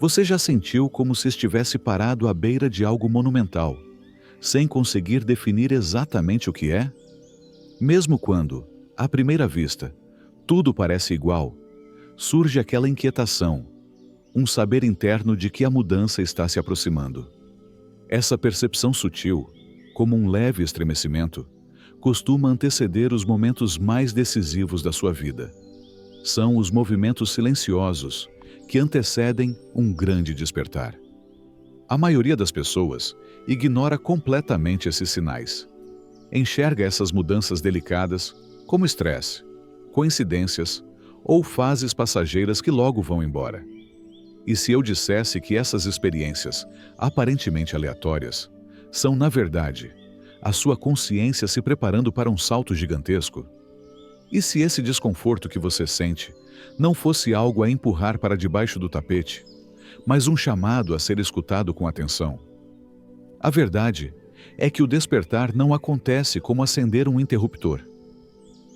Você já sentiu como se estivesse parado à beira de algo monumental, sem conseguir definir exatamente o que é? Mesmo quando, à primeira vista, tudo parece igual, surge aquela inquietação, um saber interno de que a mudança está se aproximando. Essa percepção sutil, como um leve estremecimento, costuma anteceder os momentos mais decisivos da sua vida. São os movimentos silenciosos que antecedem um grande despertar. A maioria das pessoas ignora completamente esses sinais. Enxerga essas mudanças delicadas como estresse, coincidências ou fases passageiras que logo vão embora. E se eu dissesse que essas experiências, aparentemente aleatórias, são, na verdade, a sua consciência se preparando para um salto gigantesco? E se esse desconforto que você sente não fosse algo a empurrar para debaixo do tapete, mas um chamado a ser escutado com atenção? A verdade é que o despertar não acontece como acender um interruptor.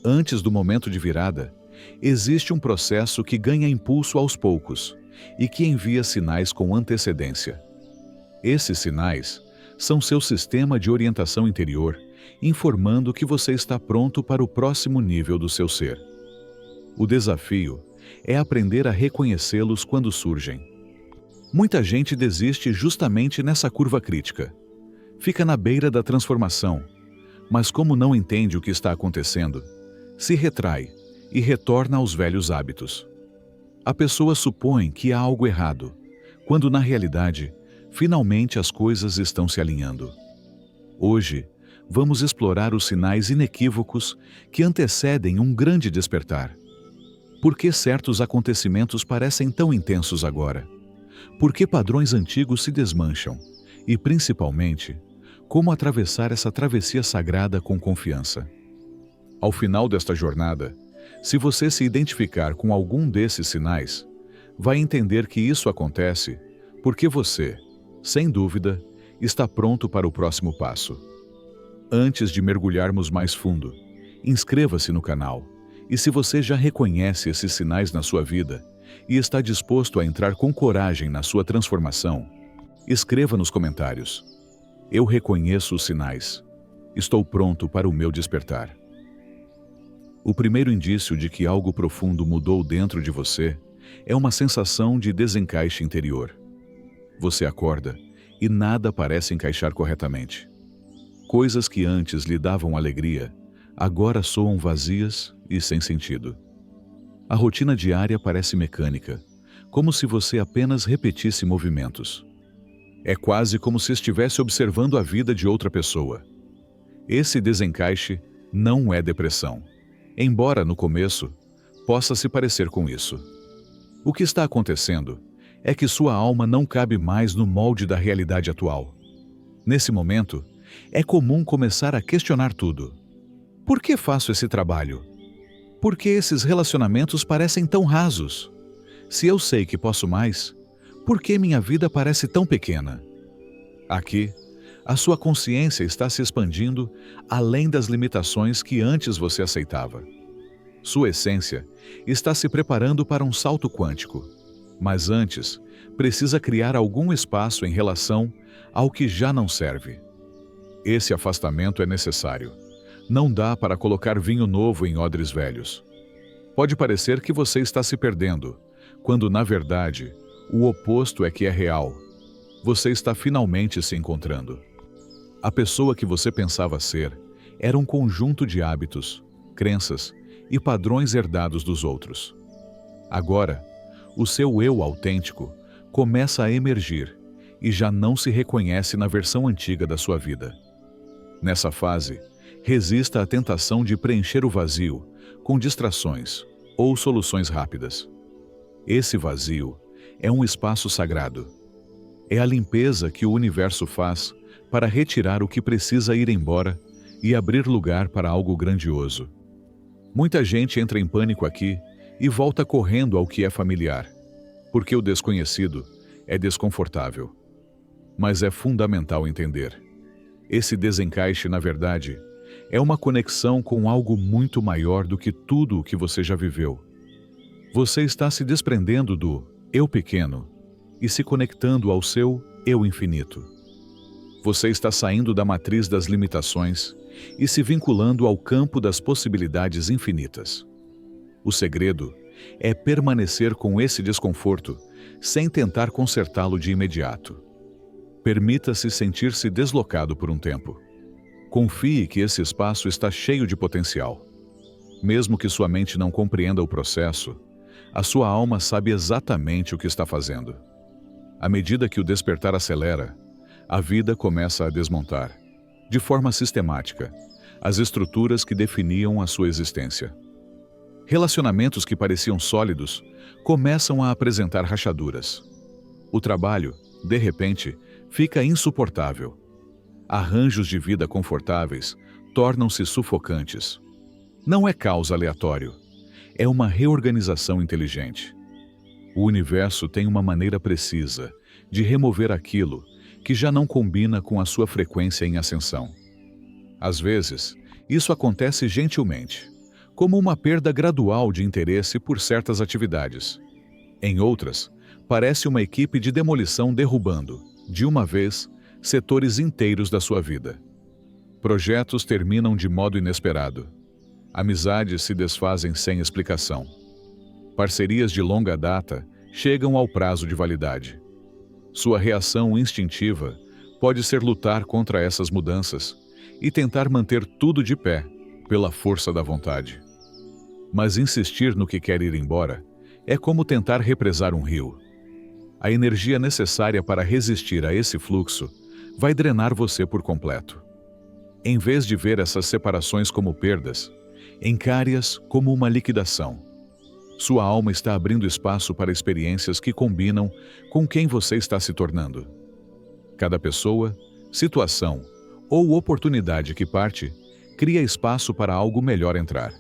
Antes do momento de virada, existe um processo que ganha impulso aos poucos e que envia sinais com antecedência. Esses sinais são seu sistema de orientação interior, informando que você está pronto para o próximo nível do seu ser. O desafio é aprender a reconhecê-los quando surgem. Muita gente desiste justamente nessa curva crítica. Fica na beira da transformação, mas como não entende o que está acontecendo, se retrai e retorna aos velhos hábitos. A pessoa supõe que há algo errado, quando na realidade, finalmente as coisas estão se alinhando. Hoje, vamos explorar os sinais inequívocos que antecedem um grande despertar. Por que certos acontecimentos parecem tão intensos agora? Por que padrões antigos se desmancham? E, principalmente, como atravessar essa travessia sagrada com confiança? Ao final desta jornada, se você se identificar com algum desses sinais, vai entender que isso acontece porque você, sem dúvida, está pronto para o próximo passo. Antes de mergulharmos mais fundo, inscreva-se no canal. E se você já reconhece esses sinais na sua vida e está disposto a entrar com coragem na sua transformação, escreva nos comentários: eu reconheço os sinais. Estou pronto para o meu despertar. O primeiro indício de que algo profundo mudou dentro de você é uma sensação de desencaixe interior. Você acorda e nada parece encaixar corretamente. Coisas que antes lhe davam alegria, agora soam vazias e sem sentido. A rotina diária parece mecânica, como se você apenas repetisse movimentos. É quase como se estivesse observando a vida de outra pessoa. Esse desencaixe não é depressão, embora no começo possa se parecer com isso. O que está acontecendo é que sua alma não cabe mais no molde da realidade atual. Nesse momento, é comum começar a questionar tudo. Por que faço esse trabalho? Por que esses relacionamentos parecem tão rasos? Se eu sei que posso mais, por que minha vida parece tão pequena? Aqui, a sua consciência está se expandindo além das limitações que antes você aceitava. Sua essência está se preparando para um salto quântico, mas antes precisa criar algum espaço em relação ao que já não serve. Esse afastamento é necessário. Não dá para colocar vinho novo em odres velhos. Pode parecer que você está se perdendo, quando na verdade o oposto é que é real. Você está finalmente se encontrando. A pessoa que você pensava ser era um conjunto de hábitos, crenças e padrões herdados dos outros. Agora, o seu eu autêntico começa a emergir e já não se reconhece na versão antiga da sua vida. Nessa fase, resista à tentação de preencher o vazio com distrações ou soluções rápidas. Esse vazio é um espaço sagrado. É a limpeza que o universo faz para retirar o que precisa ir embora e abrir lugar para algo grandioso. Muita gente entra em pânico aqui e volta correndo ao que é familiar, porque o desconhecido é desconfortável. Mas é fundamental entender. Esse desencaixe, na verdade, é uma conexão com algo muito maior do que tudo o que você já viveu. Você está se desprendendo do eu pequeno e se conectando ao seu eu infinito. Você está saindo da matriz das limitações e se vinculando ao campo das possibilidades infinitas. O segredo é permanecer com esse desconforto sem tentar consertá-lo de imediato. Permita-se sentir-se deslocado por um tempo. Confie que esse espaço está cheio de potencial. Mesmo que sua mente não compreenda o processo, a sua alma sabe exatamente o que está fazendo. À medida que o despertar acelera, a vida começa a desmontar, de forma sistemática, as estruturas que definiam a sua existência. Relacionamentos que pareciam sólidos começam a apresentar rachaduras. O trabalho, de repente, fica insuportável. Arranjos de vida confortáveis tornam-se sufocantes. Não é caos aleatório, é uma reorganização inteligente. O universo tem uma maneira precisa de remover aquilo que já não combina com a sua frequência em ascensão. Às vezes, isso acontece gentilmente, como uma perda gradual de interesse por certas atividades. Em outras, parece uma equipe de demolição derrubando, de uma vez, setores inteiros da sua vida. Projetos terminam de modo inesperado. Amizades se desfazem sem explicação. Parcerias de longa data chegam ao prazo de validade. Sua reação instintiva pode ser lutar contra essas mudanças e tentar manter tudo de pé, pela força da vontade. Mas insistir no que quer ir embora é como tentar represar um rio. A energia necessária para resistir a esse fluxo vai drenar você por completo. Em vez de ver essas separações como perdas, encare-as como uma liquidação. Sua alma está abrindo espaço para experiências que combinam com quem você está se tornando. Cada pessoa, situação ou oportunidade que parte, cria espaço para algo melhor entrar.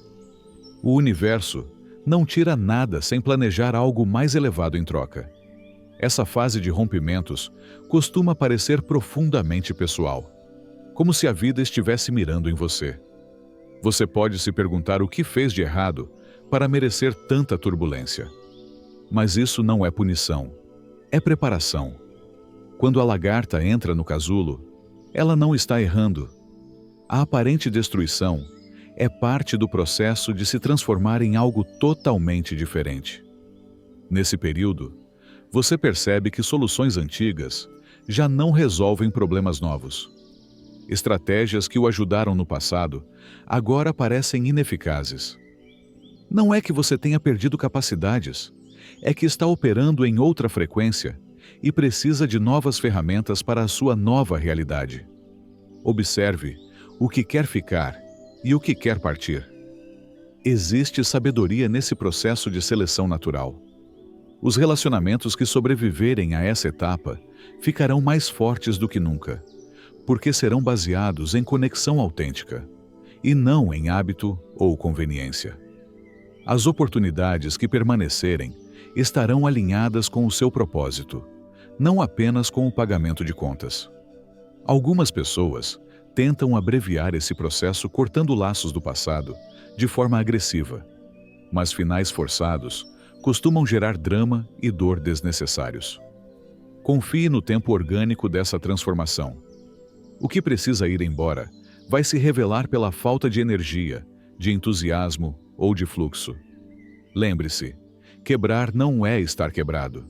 O universo não tira nada sem planejar algo mais elevado em troca. Essa fase de rompimentos costuma parecer profundamente pessoal, como se a vida estivesse mirando em você. Você pode se perguntar o que fez de errado para merecer tanta turbulência. Mas isso não é punição, é preparação. Quando a lagarta entra no casulo, ela não está errando. A aparente destruição é parte do processo de se transformar em algo totalmente diferente. Nesse período, você percebe que soluções antigas já não resolvem problemas novos. Estratégias que o ajudaram no passado agora parecem ineficazes. Não é que você tenha perdido capacidades, é que está operando em outra frequência e precisa de novas ferramentas para a sua nova realidade. Observe o que quer ficar e o que quer partir. Existe sabedoria nesse processo de seleção natural. Os relacionamentos que sobreviverem a essa etapa ficarão mais fortes do que nunca, porque serão baseados em conexão autêntica, e não em hábito ou conveniência. As oportunidades que permanecerem estarão alinhadas com o seu propósito, não apenas com o pagamento de contas. Algumas pessoas tentam abreviar esse processo cortando laços do passado de forma agressiva, mas finais forçados costumam gerar drama e dor desnecessários. Confie no tempo orgânico dessa transformação. O que precisa ir embora vai se revelar pela falta de energia, de entusiasmo ou de fluxo. Lembre-se, quebrar não é estar quebrado.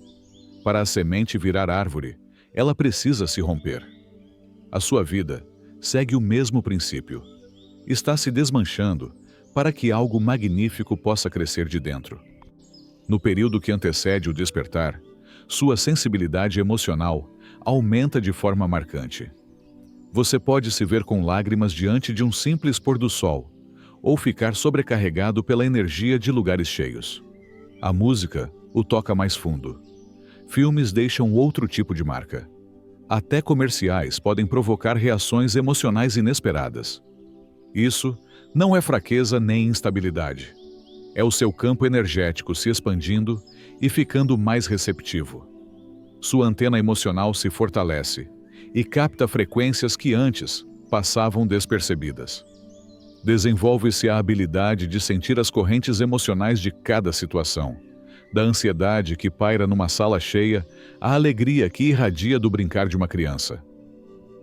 Para a semente virar árvore, ela precisa se romper. A sua vida segue o mesmo princípio. Está se desmanchando para que algo magnífico possa crescer de dentro. No período que antecede o despertar, sua sensibilidade emocional aumenta de forma marcante. Você pode se ver com lágrimas diante de um simples pôr do sol, ou ficar sobrecarregado pela energia de lugares cheios. A música o toca mais fundo. Filmes deixam outro tipo de marca. Até comerciais podem provocar reações emocionais inesperadas. Isso não é fraqueza nem instabilidade. É o seu campo energético se expandindo e ficando mais receptivo. Sua antena emocional se fortalece e capta frequências que antes passavam despercebidas. Desenvolve-se a habilidade de sentir as correntes emocionais de cada situação, Da ansiedade que paira numa sala cheia à alegria que irradia do brincar de uma criança.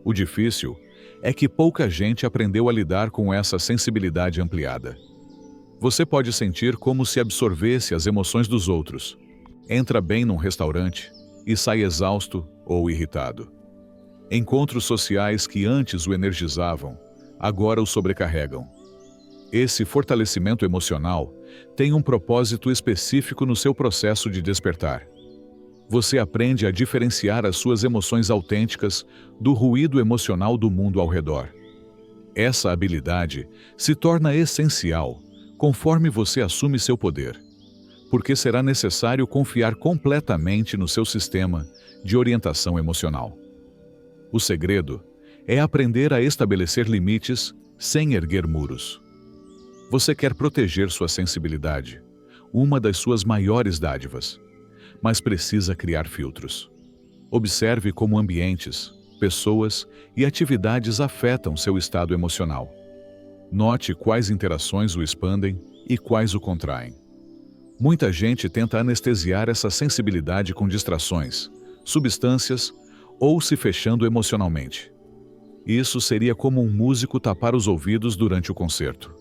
O difícil é que pouca gente aprendeu a lidar com essa sensibilidade ampliada. Você pode sentir como se absorvesse as emoções dos outros. Entra bem num restaurante e sai exausto ou irritado. Encontros sociais que antes o energizavam, agora o sobrecarregam. Esse fortalecimento emocional tem um propósito específico no seu processo de despertar. Você aprende a diferenciar as suas emoções autênticas do ruído emocional do mundo ao redor. Essa habilidade se torna essencial conforme você assume seu poder, porque será necessário confiar completamente no seu sistema de orientação emocional. O segredo é aprender a estabelecer limites sem erguer muros. Você quer proteger sua sensibilidade, uma das suas maiores dádivas, mas precisa criar filtros. Observe como ambientes, pessoas e atividades afetam seu estado emocional. Note quais interações o expandem e quais o contraem. Muita gente tenta anestesiar essa sensibilidade com distrações, substâncias ou se fechando emocionalmente. Isso seria como um músico tapar os ouvidos durante o concerto.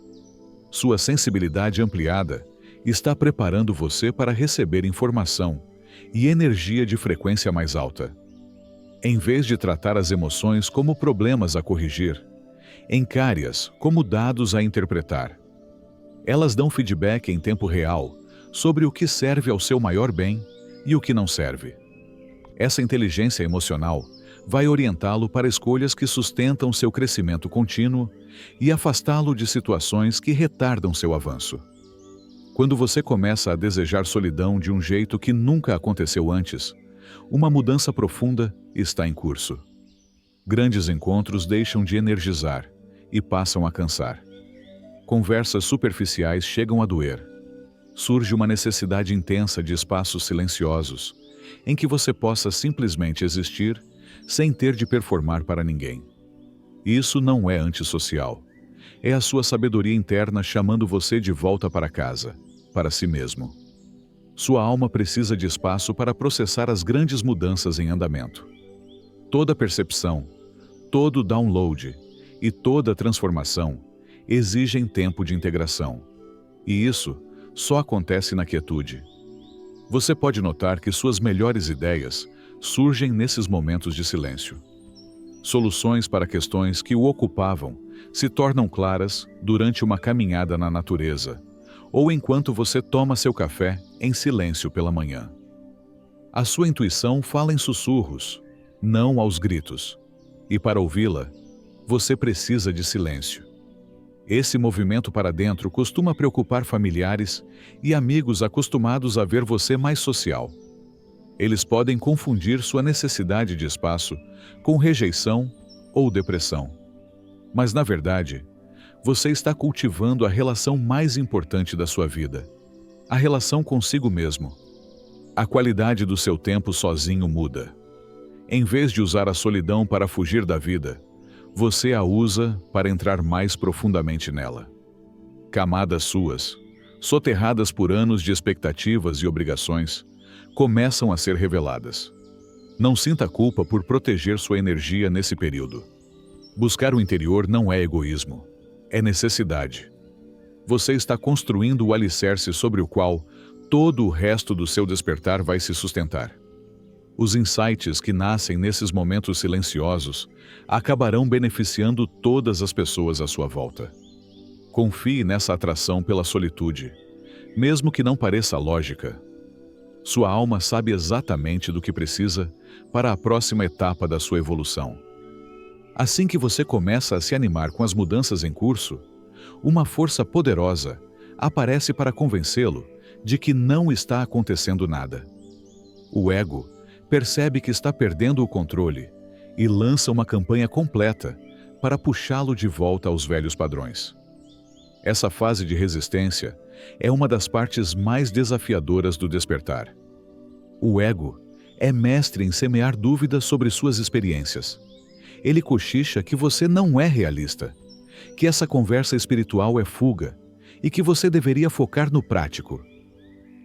Sua sensibilidade ampliada está preparando você para receber informação e energia de frequência mais alta. Em vez de tratar as emoções como problemas a corrigir, encare-as como dados a interpretar. Elas dão feedback em tempo real sobre o que serve ao seu maior bem e o que não serve. Essa inteligência emocional vai orientá-lo para escolhas que sustentam seu crescimento contínuo e afastá-lo de situações que retardam seu avanço. Quando você começa a desejar solidão de um jeito que nunca aconteceu antes, uma mudança profunda está em curso. Grandes encontros deixam de energizar e passam a cansar. Conversas superficiais chegam a doer. Surge uma necessidade intensa de espaços silenciosos, em que você possa simplesmente existir sem ter de performar para ninguém. Isso não é antissocial. É a sua sabedoria interna chamando você de volta para casa, para si mesmo. Sua alma precisa de espaço para processar as grandes mudanças em andamento. Toda percepção, todo download e toda transformação exigem tempo de integração. E isso só acontece na quietude. Você pode notar que suas melhores ideias surgem nesses momentos de silêncio. Soluções para questões que o ocupavam se tornam claras durante uma caminhada na natureza, ou enquanto você toma seu café em silêncio pela manhã. A sua intuição fala em sussurros, não aos gritos, e para ouvi-la, você precisa de silêncio. Esse movimento para dentro costuma preocupar familiares e amigos acostumados a ver você mais social. Eles podem confundir sua necessidade de espaço com rejeição ou depressão. Mas, na verdade, você está cultivando a relação mais importante da sua vida, a relação consigo mesmo. A qualidade do seu tempo sozinho muda. Em vez de usar a solidão para fugir da vida, você a usa para entrar mais profundamente nela. Camadas suas, soterradas por anos de expectativas e obrigações, começam a ser reveladas. Não sinta culpa por proteger sua energia nesse período. Buscar o interior não é egoísmo, é necessidade. Você está construindo o alicerce sobre o qual todo o resto do seu despertar vai se sustentar. Os insights que nascem nesses momentos silenciosos acabarão beneficiando todas as pessoas à sua volta. Confie nessa atração pela solitude, mesmo que não pareça lógica. Sua alma sabe exatamente do que precisa para a próxima etapa da sua evolução. Assim que você começa a se animar com as mudanças em curso, uma força poderosa aparece para convencê-lo de que não está acontecendo nada. O ego percebe que está perdendo o controle e lança uma campanha completa para puxá-lo de volta aos velhos padrões. Essa fase de resistência é uma das partes mais desafiadoras do despertar. O ego é mestre em semear dúvidas sobre suas experiências. Ele cochicha que você não é realista, que essa conversa espiritual é fuga e que você deveria focar no prático.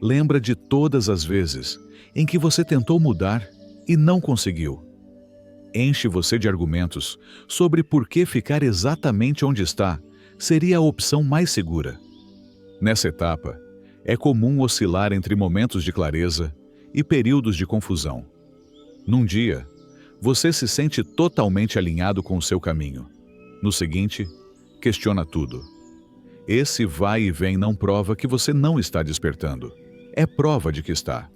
Lembra de todas as vezes em que você tentou mudar e não conseguiu. Enche você de argumentos sobre por que ficar exatamente onde está seria a opção mais segura. Nessa etapa, é comum oscilar entre momentos de clareza e períodos de confusão. Num dia, você se sente totalmente alinhado com o seu caminho. No seguinte, questiona tudo. Esse vai e vem não prova que você não está despertando. É prova de que está.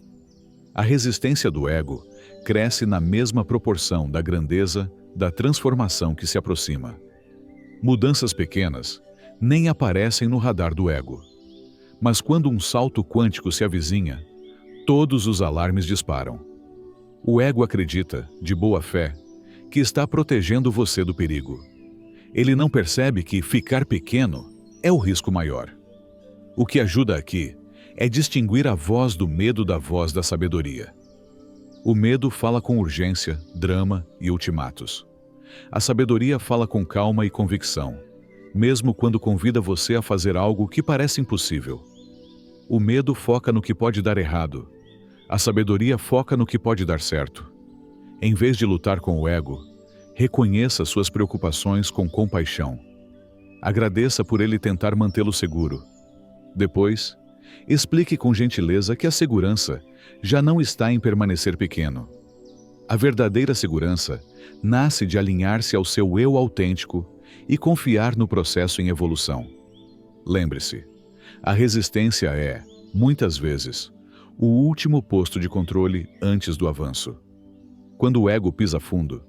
A resistência do ego cresce na mesma proporção da grandeza da transformação que se aproxima. Mudanças pequenas nem aparecem no radar do ego. Mas quando um salto quântico se avizinha, todos os alarmes disparam. O ego acredita, de boa fé, que está protegendo você do perigo. Ele não percebe que ficar pequeno é o risco maior. O que ajuda aqui é distinguir a voz do medo da voz da sabedoria. O medo fala com urgência, drama e ultimatos. A sabedoria fala com calma e convicção, mesmo quando convida você a fazer algo que parece impossível. O medo foca no que pode dar errado. A sabedoria foca no que pode dar certo. Em vez de lutar com o ego, reconheça suas preocupações com compaixão. Agradeça por ele tentar mantê-lo seguro. Depois, explique com gentileza que a segurança já não está em permanecer pequeno. A verdadeira segurança nasce de alinhar-se ao seu eu autêntico e confiar no processo em evolução. Lembre-se, a resistência é, muitas vezes, o último posto de controle antes do avanço. Quando o ego pisa fundo,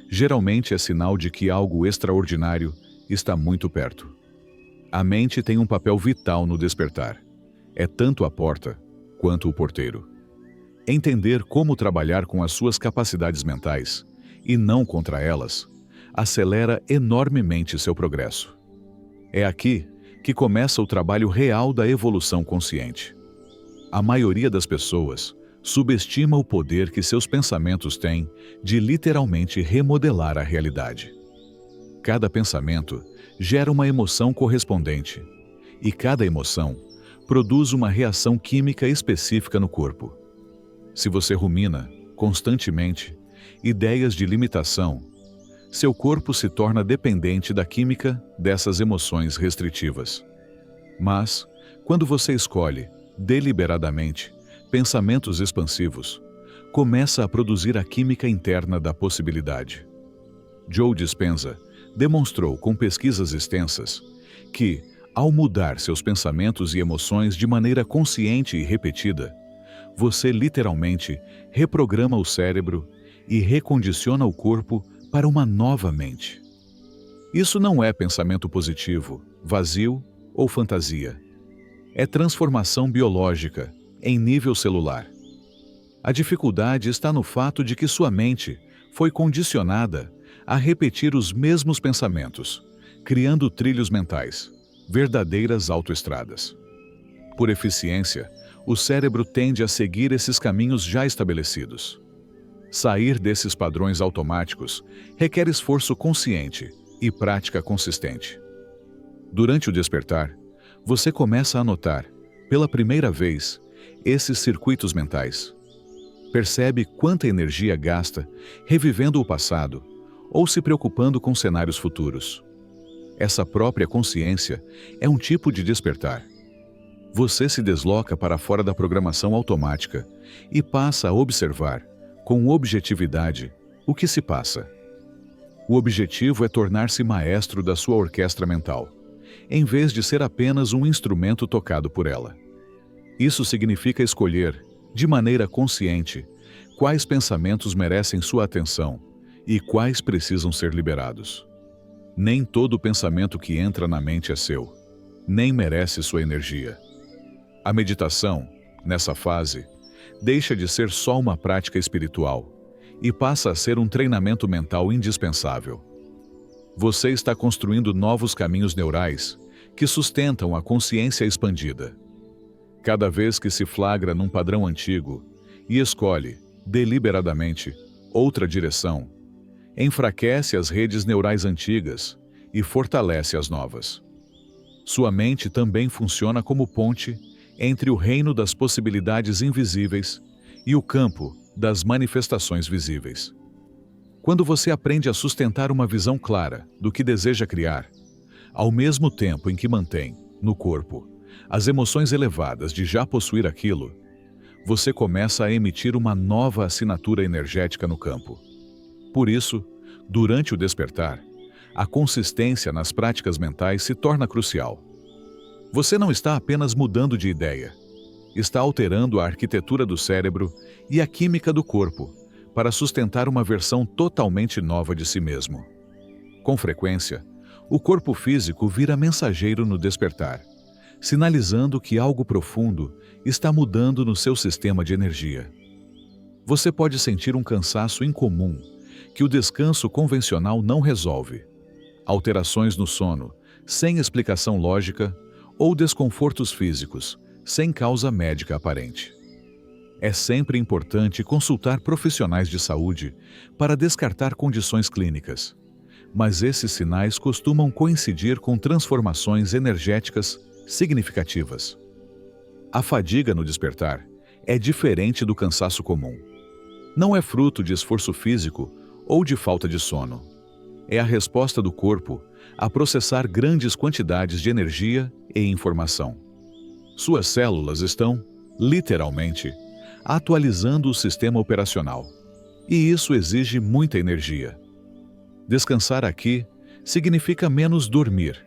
geralmente é sinal de que algo extraordinário está muito perto. A mente tem um papel vital no despertar. É tanto a porta quanto o porteiro. Entender como trabalhar com as suas capacidades mentais, e não contra elas, acelera enormemente seu progresso. É aqui que começa o trabalho real da evolução consciente. A maioria das pessoas subestima o poder que seus pensamentos têm de literalmente remodelar a realidade. Cada pensamento gera uma emoção correspondente, e cada emoção produz uma reação química específica no corpo. Se você rumina, constantemente, ideias de limitação, seu corpo se torna dependente da química dessas emoções restritivas. Mas, quando você escolhe, deliberadamente, pensamentos expansivos, começa a produzir a química interna da possibilidade. Joe Dispenza demonstrou com pesquisas extensas que, ao mudar seus pensamentos e emoções de maneira consciente e repetida, você literalmente reprograma o cérebro e recondiciona o corpo para uma nova mente. Isso não é pensamento positivo, vazio ou fantasia. É transformação biológica, em nível celular. A dificuldade está no fato de que sua mente foi condicionada a repetir os mesmos pensamentos, criando trilhos mentais, verdadeiras autoestradas. Por eficiência, o cérebro tende a seguir esses caminhos já estabelecidos. Sair desses padrões automáticos requer esforço consciente e prática consistente. Durante o despertar, você começa a notar, pela primeira vez, esses circuitos mentais. Percebe quanta energia gasta revivendo o passado ou se preocupando com cenários futuros. Essa própria consciência é um tipo de despertar. Você se desloca para fora da programação automática e passa a observar, com objetividade, o que se passa. O objetivo é tornar-se maestro da sua orquestra mental, em vez de ser apenas um instrumento tocado por ela. Isso significa escolher, de maneira consciente, quais pensamentos merecem sua atenção e quais precisam ser liberados. Nem todo pensamento que entra na mente é seu, nem merece sua energia. A meditação, nessa fase, deixa de ser só uma prática espiritual e passa a ser um treinamento mental indispensável. Você está construindo novos caminhos neurais que sustentam a consciência expandida. Cada vez que se flagra num padrão antigo e escolhe, deliberadamente, outra direção, enfraquece as redes neurais antigas e fortalece as novas. Sua mente também funciona como ponte entre o reino das possibilidades invisíveis e o campo das manifestações visíveis. Quando você aprende a sustentar uma visão clara do que deseja criar, ao mesmo tempo em que mantém, no corpo, as emoções elevadas de já possuir aquilo, você começa a emitir uma nova assinatura energética no campo. Por isso, durante o despertar, a consistência nas práticas mentais se torna crucial. Você não está apenas mudando de ideia, está alterando a arquitetura do cérebro e a química do corpo para sustentar uma versão totalmente nova de si mesmo. Com frequência, o corpo físico vira mensageiro no despertar, sinalizando que algo profundo está mudando no seu sistema de energia. Você pode sentir um cansaço incomum que o descanso convencional não resolve, alterações no sono, sem explicação lógica, ou desconfortos físicos, sem causa médica aparente. É sempre importante consultar profissionais de saúde para descartar condições clínicas, mas esses sinais costumam coincidir com transformações energéticas significativas. A fadiga no despertar é diferente do cansaço comum. Não é fruto de esforço físico ou de falta de sono. É a resposta do corpo a processar grandes quantidades de energia e informação. Suas células estão, literalmente, atualizando o sistema operacional, e isso exige muita energia. Descansar aqui significa menos dormir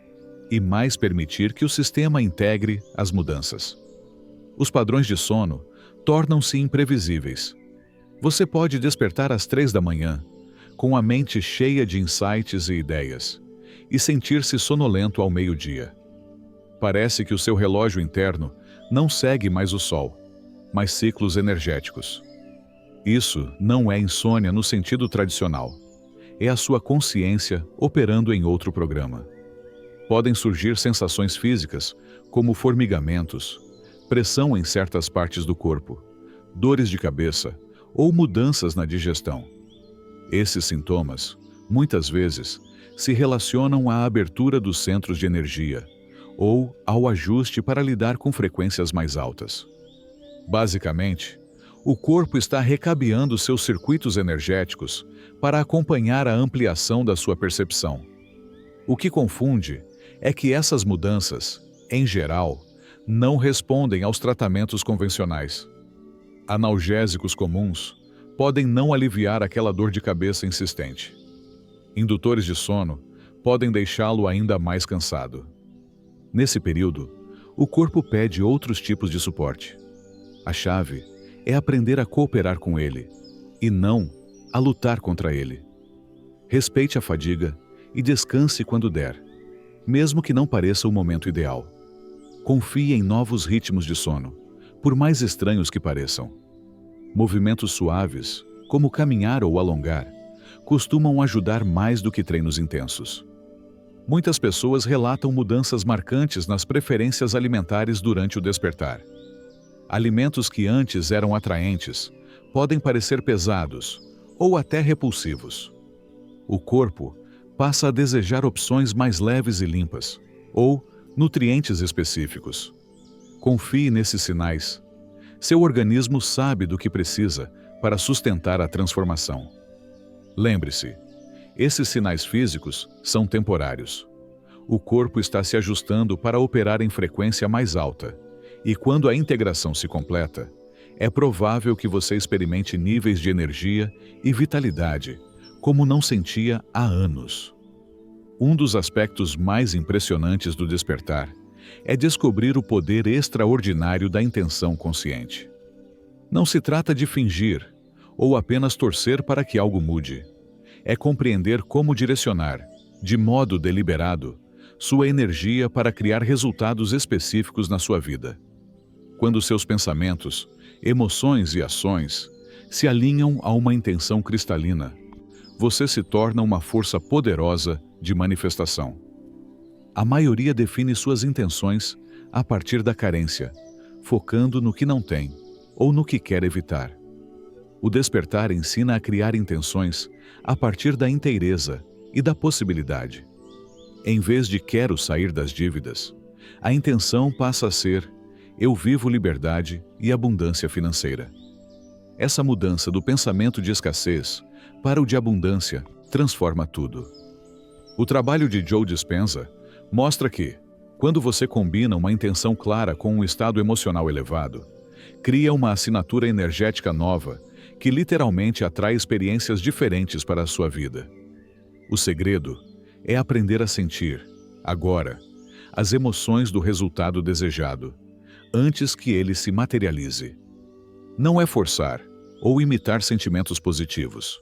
e mais permitir que o sistema integre as mudanças. Os padrões de sono tornam-se imprevisíveis. Você pode despertar às 3 da manhã, com a mente cheia de insights e ideias, e sentir-se sonolento ao meio-dia. Parece que o seu relógio interno não segue mais o sol, mas ciclos energéticos. Isso não é insônia no sentido tradicional. É a sua consciência operando em outro programa. Podem surgir sensações físicas, como formigamentos, pressão em certas partes do corpo, dores de cabeça ou mudanças na digestão. Esses sintomas, muitas vezes, se relacionam à abertura dos centros de energia ou ao ajuste para lidar com frequências mais altas. Basicamente, o corpo está recabeando seus circuitos energéticos para acompanhar a ampliação da sua percepção. O que confunde é que essas mudanças, em geral, não respondem aos tratamentos convencionais. Analgésicos comuns podem não aliviar aquela dor de cabeça insistente. Indutores de sono podem deixá-lo ainda mais cansado. Nesse período, o corpo pede outros tipos de suporte. A chave é aprender a cooperar com ele, e não a lutar contra ele. Respeite a fadiga e descanse quando der, mesmo que não pareça o momento ideal. Confie em novos ritmos de sono, por mais estranhos que pareçam. Movimentos suaves, como caminhar ou alongar, costumam ajudar mais do que treinos intensos. Muitas pessoas relatam mudanças marcantes nas preferências alimentares durante o despertar. Alimentos que antes eram atraentes podem parecer pesados ou até repulsivos. O corpo passa a desejar opções mais leves e limpas, ou nutrientes específicos. Confie nesses sinais. Seu organismo sabe do que precisa para sustentar a transformação. Lembre-se, esses sinais físicos são temporários. O corpo está se ajustando para operar em frequência mais alta, e quando a integração se completa, é provável que você experimente níveis de energia e vitalidade como não sentia há anos. Um dos aspectos mais impressionantes do despertar é descobrir o poder extraordinário da intenção consciente. Não se trata de fingir ou apenas torcer para que algo mude. É compreender como direcionar, de modo deliberado, sua energia para criar resultados específicos na sua vida. Quando seus pensamentos, emoções e ações se alinham a uma intenção cristalina, você se torna uma força poderosa de manifestação. A maioria define suas intenções a partir da carência, focando no que não tem ou no que quer evitar. O despertar ensina a criar intenções a partir da inteireza e da possibilidade. Em vez de quero sair das dívidas, a intenção passa a ser Eu vivo liberdade e abundância financeira. Essa mudança do pensamento de escassez para o de abundância transforma tudo. O trabalho de Joe Dispenza mostra que, quando você combina uma intenção clara com um estado emocional elevado, cria uma assinatura energética nova que literalmente atrai experiências diferentes para a sua vida. O segredo é aprender a sentir, agora, as emoções do resultado desejado, antes que ele se materialize. Não é forçar ou imitar sentimentos positivos.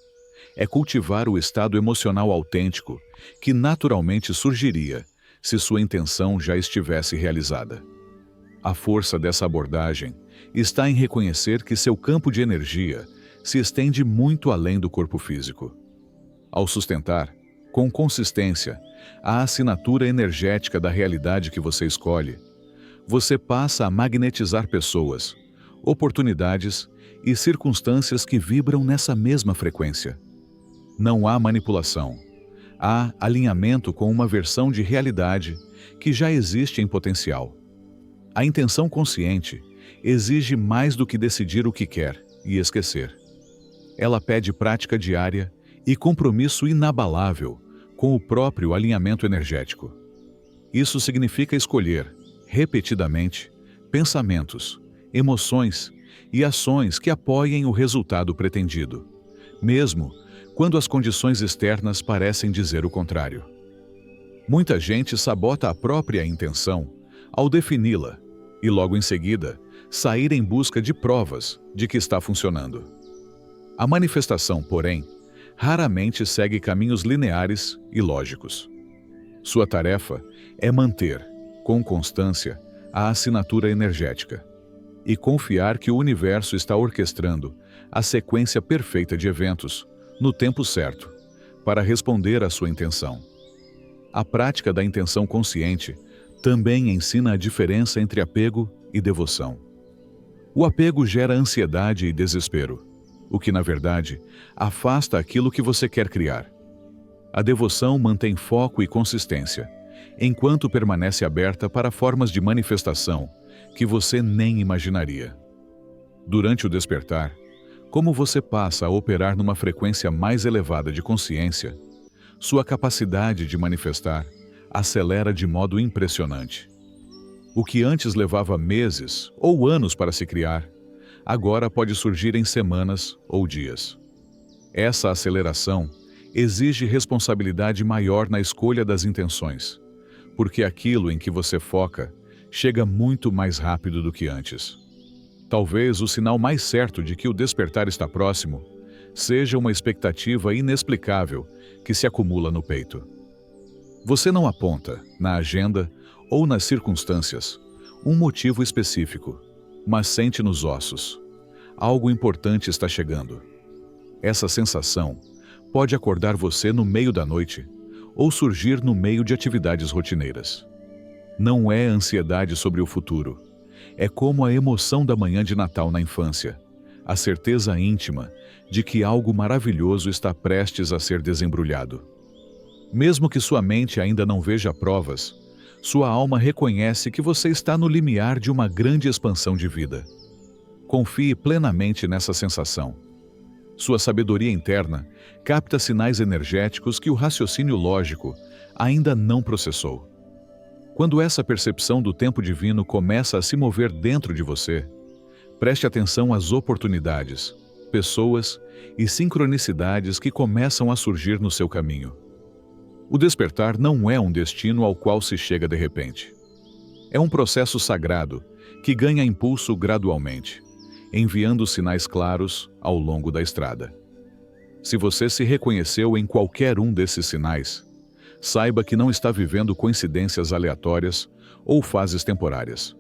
É cultivar o estado emocional autêntico que naturalmente surgiria se sua intenção já estivesse realizada. A força dessa abordagem está em reconhecer que seu campo de energia se estende muito além do corpo físico. Ao sustentar, com consistência, a assinatura energética da realidade que você escolhe, você passa a magnetizar pessoas, oportunidades e circunstâncias que vibram nessa mesma frequência. Não há manipulação. Há alinhamento com uma versão de realidade que já existe em potencial. A intenção consciente exige mais do que decidir o que quer e esquecer. Ela pede prática diária e compromisso inabalável com o próprio alinhamento energético. Isso significa escolher, repetidamente, pensamentos, emoções e ações que apoiem o resultado pretendido, mesmo quando as condições externas parecem dizer o contrário. Muita gente sabota a própria intenção ao defini-la e, logo em seguida, sair em busca de provas de que está funcionando. A manifestação, porém, raramente segue caminhos lineares e lógicos. Sua tarefa é manter, com constância, a assinatura energética e confiar que o universo está orquestrando a sequência perfeita de eventos, no tempo certo, para responder à sua intenção. A prática da intenção consciente também ensina a diferença entre apego e devoção. O apego gera ansiedade e desespero, o que, na verdade, afasta aquilo que você quer criar. A devoção mantém foco e consistência, enquanto permanece aberta para formas de manifestação que você nem imaginaria. Durante o despertar, como você passa a operar numa frequência mais elevada de consciência, sua capacidade de manifestar acelera de modo impressionante. O que antes levava meses ou anos para se criar, agora pode surgir em semanas ou dias. Essa aceleração exige responsabilidade maior na escolha das intenções, porque aquilo em que você foca chega muito mais rápido do que antes. Talvez o sinal mais certo de que o despertar está próximo seja uma expectativa inexplicável que se acumula no peito. Você não aponta, na agenda ou nas circunstâncias, um motivo específico, mas sente nos ossos. Algo importante está chegando. Essa sensação pode acordar você no meio da noite ou surgir no meio de atividades rotineiras. Não é ansiedade sobre o futuro. É como a emoção da manhã de Natal na infância, a certeza íntima de que algo maravilhoso está prestes a ser desembrulhado. Mesmo que sua mente ainda não veja provas, sua alma reconhece que você está no limiar de uma grande expansão de vida. Confie plenamente nessa sensação. Sua sabedoria interna capta sinais energéticos que o raciocínio lógico ainda não processou. Quando essa percepção do tempo divino começa a se mover dentro de você, preste atenção às oportunidades, pessoas e sincronicidades que começam a surgir no seu caminho. O despertar não é um destino ao qual se chega de repente. É um processo sagrado que ganha impulso gradualmente, enviando sinais claros ao longo da estrada. Se você se reconheceu em qualquer um desses sinais, saiba que não está vivendo coincidências aleatórias ou fases temporárias.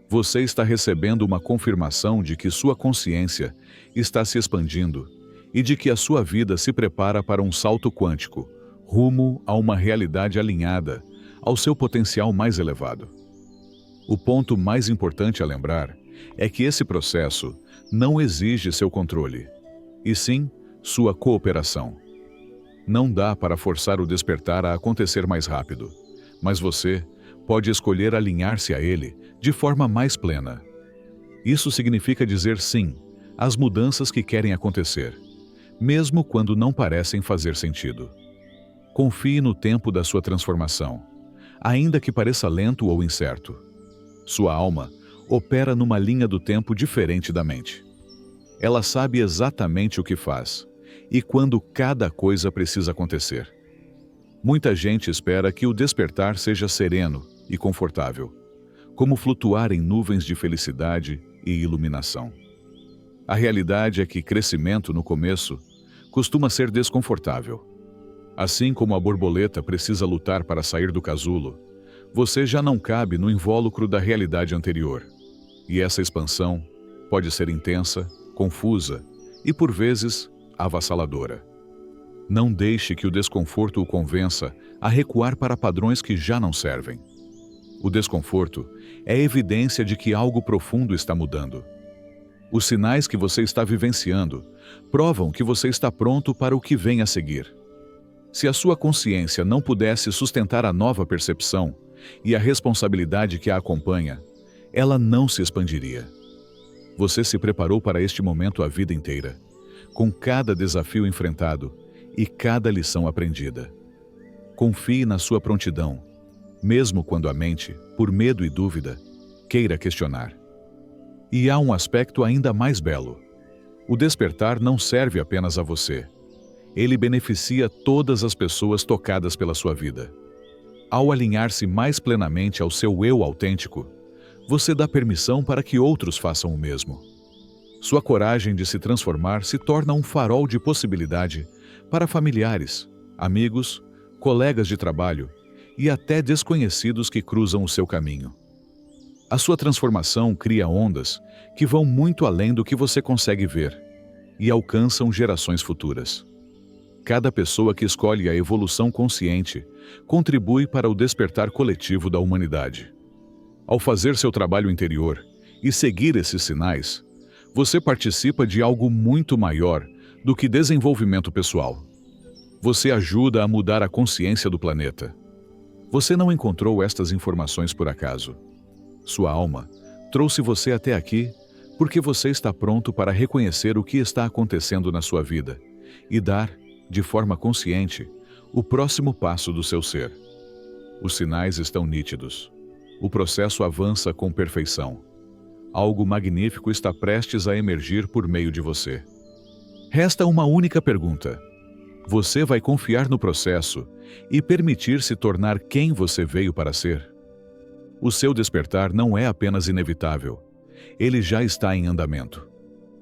Você está recebendo uma confirmação de que sua consciência está se expandindo e de que a sua vida se prepara para um salto quântico, rumo a uma realidade alinhada ao seu potencial mais elevado. O ponto mais importante a lembrar é que esse processo não exige seu controle, e sim sua cooperação. Não dá para forçar o despertar a acontecer mais rápido, mas você pode escolher alinhar-se a ele de forma mais plena. Isso significa dizer sim às mudanças que querem acontecer, mesmo quando não parecem fazer sentido. Confie no tempo da sua transformação, ainda que pareça lento ou incerto. Sua alma opera numa linha do tempo diferente da mente. Ela sabe exatamente o que faz e quando cada coisa precisa acontecer. Muita gente espera que o despertar seja sereno e confortável, como flutuar em nuvens de felicidade e iluminação. A realidade é que crescimento no começo costuma ser desconfortável. Assim como a borboleta precisa lutar para sair do casulo, você já não cabe no invólucro da realidade anterior. E essa expansão pode ser intensa, confusa e, por vezes, avassaladora. Não deixe que o desconforto o convença a recuar para padrões que já não servem. O desconforto é evidência de que algo profundo está mudando. Os sinais que você está vivenciando provam que você está pronto para o que vem a seguir. Se a sua consciência não pudesse sustentar a nova percepção e a responsabilidade que a acompanha, ela não se expandiria. Você se preparou para este momento a vida inteira, com cada desafio enfrentado e cada lição aprendida. Confie na sua prontidão, mesmo quando a mente, por medo e dúvida, queira questionar. E há um aspecto ainda mais belo. O despertar não serve apenas a você. Ele beneficia todas as pessoas tocadas pela sua vida. Ao alinhar-se mais plenamente ao seu eu autêntico, você dá permissão para que outros façam o mesmo. Sua coragem de se transformar se torna um farol de possibilidade para familiares, amigos, colegas de trabalho e até desconhecidos que cruzam o seu caminho. A sua transformação cria ondas que vão muito além do que você consegue ver e alcançam gerações futuras. Cada pessoa que escolhe a evolução consciente contribui para o despertar coletivo da humanidade. Ao fazer seu trabalho interior e seguir esses sinais, você participa de algo muito maior do que desenvolvimento pessoal. Você ajuda a mudar a consciência do planeta. Você não encontrou estas informações por acaso. Sua alma trouxe você até aqui porque você está pronto para reconhecer o que está acontecendo na sua vida e dar, de forma consciente, o próximo passo do seu ser. Os sinais estão nítidos. O processo avança com perfeição. Algo magnífico está prestes a emergir por meio de você. Resta uma única pergunta. Você vai confiar no processo e permitir-se tornar quem você veio para ser? O seu despertar não é apenas inevitável. Ele já está em andamento.